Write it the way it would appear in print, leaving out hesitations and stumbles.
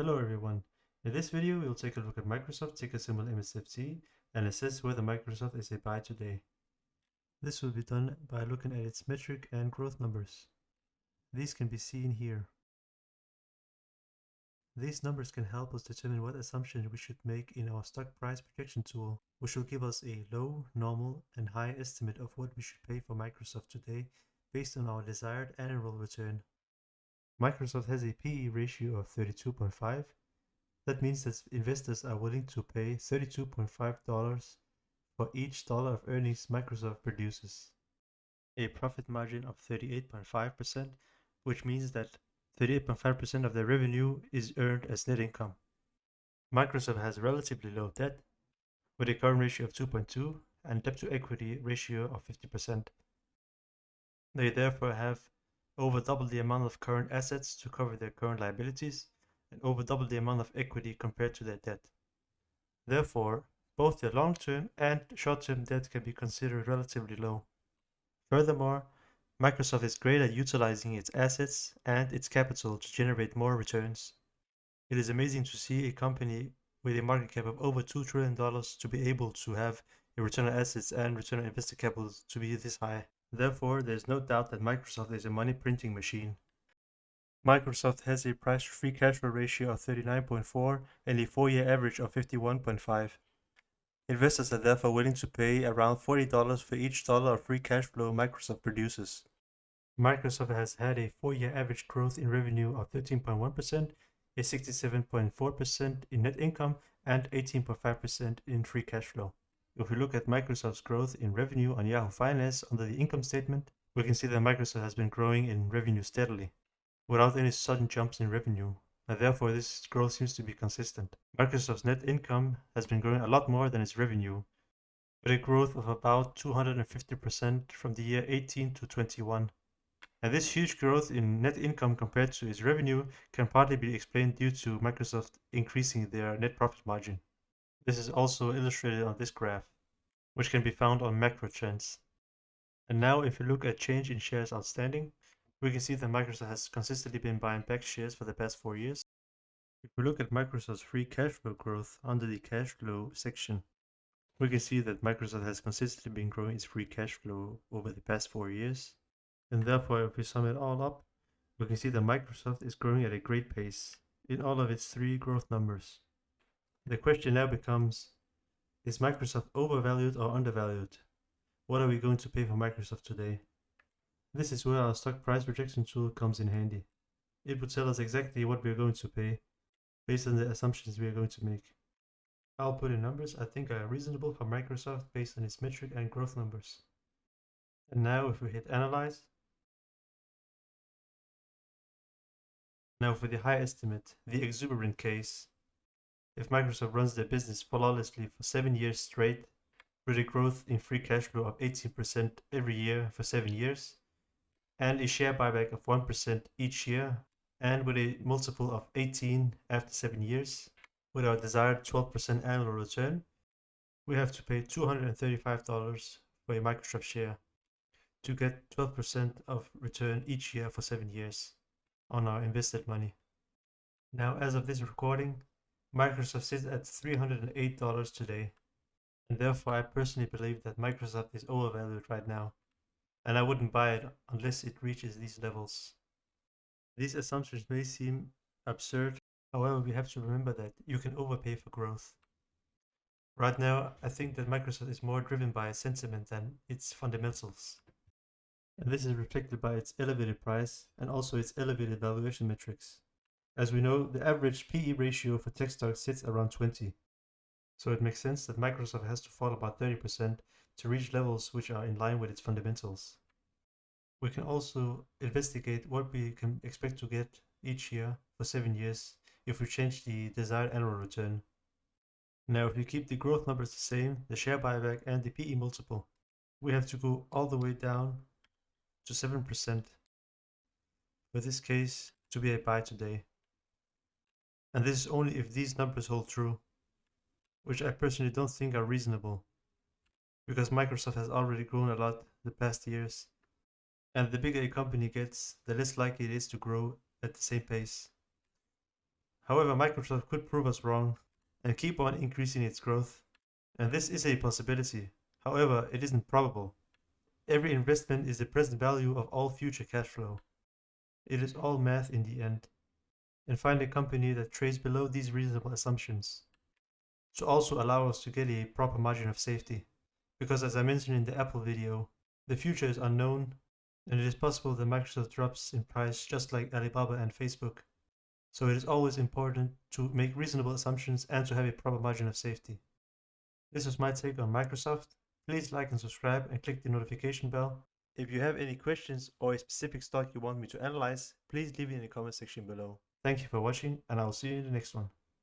Hello everyone. In this video, we'll take a look at Microsoft ticker symbol msft and assess whether Microsoft is a buy today. This will be done by looking at its metric and growth numbers. These can be seen here. These numbers can help us determine what assumptions we should make in our stock price projection tool, which will give us a low, normal, and high estimate of what we should pay for Microsoft today based on our desired annual return. Microsoft has a PE ratio of 32.5. That means that investors are willing to pay $32.5 for each dollar of earnings Microsoft produces. A profit margin of 38.5%, which means that 38.5% of their revenue is earned as net income. Microsoft has relatively low debt, with a current ratio of 2.2 and debt to equity ratio of 50%. They therefore have over double the amount of current assets to cover their current liabilities and over double the amount of equity compared to their debt. Therefore, both their long-term and short-term debt can be considered relatively low. Furthermore, Microsoft is great at utilizing its assets and its capital to generate more returns. It is amazing to see a company with a market cap of over $2 trillion to be able to have a return on assets and return on invested capital to be this high. Therefore, there is no doubt that Microsoft is a money printing machine. Microsoft has a price-to-free cash flow ratio of 39.4 and a 4-year average of 51.5. Investors are therefore willing to pay around $40 for each dollar of free cash flow Microsoft produces. Microsoft has had a 4-year average growth in revenue of 13.1%, a 67.4% in net income, and 18.5% in free cash flow. If we look at Microsoft's growth in revenue on Yahoo Finance under the income statement, we can see that Microsoft has been growing in revenue steadily, without any sudden jumps in revenue, and therefore this growth seems to be consistent. Microsoft's net income has been growing a lot more than its revenue, with a growth of about 250% from the year 18 to 21. And this huge growth in net income compared to its revenue can partly be explained due to Microsoft increasing their net profit margin. This is also illustrated on this graph, which can be found on macro trends. And now if we look at change in shares outstanding, we can see that Microsoft has consistently been buying back shares for the past 4 years. If we look at Microsoft's free cash flow growth under the cash flow section, we can see that Microsoft has consistently been growing its free cash flow over the past 4 years. And therefore, if we sum it all up, we can see that Microsoft is growing at a great pace in all of its 3 growth numbers. The question now becomes, is Microsoft overvalued or undervalued? What are we going to pay for Microsoft today? This is where our stock price projection tool comes in handy. It would tell us exactly what we are going to pay based on the assumptions we are going to make. I'll put in numbers I think are reasonable for Microsoft based on its metric and growth numbers. And now if we hit analyze, now for the high estimate, the exuberant case, if Microsoft runs their business flawlessly for 7 years straight, with a growth in free cash flow of 18% every year for 7 years, and a share buyback of 1% each year, and with a multiple of 18 after 7 years, with our desired 12% annual return, we have to pay $235 for a Microsoft share to get 12% of return each year for 7 years on our invested money. Now, as of this recording, Microsoft sits at $308 today, and therefore I personally believe that Microsoft is overvalued right now, and I wouldn't buy it unless it reaches these levels. These assumptions may seem absurd, however we have to remember that you can overpay for growth. Right now, I think that Microsoft is more driven by sentiment than its fundamentals. And this is reflected by its elevated price and also its elevated valuation metrics. As we know, the average PE ratio for tech stocks sits around 20. So it makes sense that Microsoft has to fall about 30% to reach levels which are in line with its fundamentals. We can also investigate what we can expect to get each year for 7 years if we change the desired annual return. Now, if we keep the growth numbers the same, the share buyback and the PE multiple, we have to go all the way down to 7% for this case to be a buy today. And this is only if these numbers hold true, which I personally don't think are reasonable, because Microsoft has already grown a lot the past years, and the bigger a company gets, the less likely it is to grow at the same pace. However, Microsoft could prove us wrong and keep on increasing its growth, and this is a possibility. However, it isn't probable. Every investment is the present value of all future cash flow. It is all math in the end. And find a company that trades below these reasonable assumptions to also allow us to get a proper margin of safety. Because as I mentioned in the Apple video, the future is unknown, and it is possible that Microsoft drops in price just like Alibaba and Facebook. So it is always important to make reasonable assumptions and to have a proper margin of safety. This was my take on Microsoft. Please like and subscribe and click the notification bell. If you have any questions or a specific stock you want me to analyze, please leave it in the comment section below. Thank you for watching, and I will see you in the next one.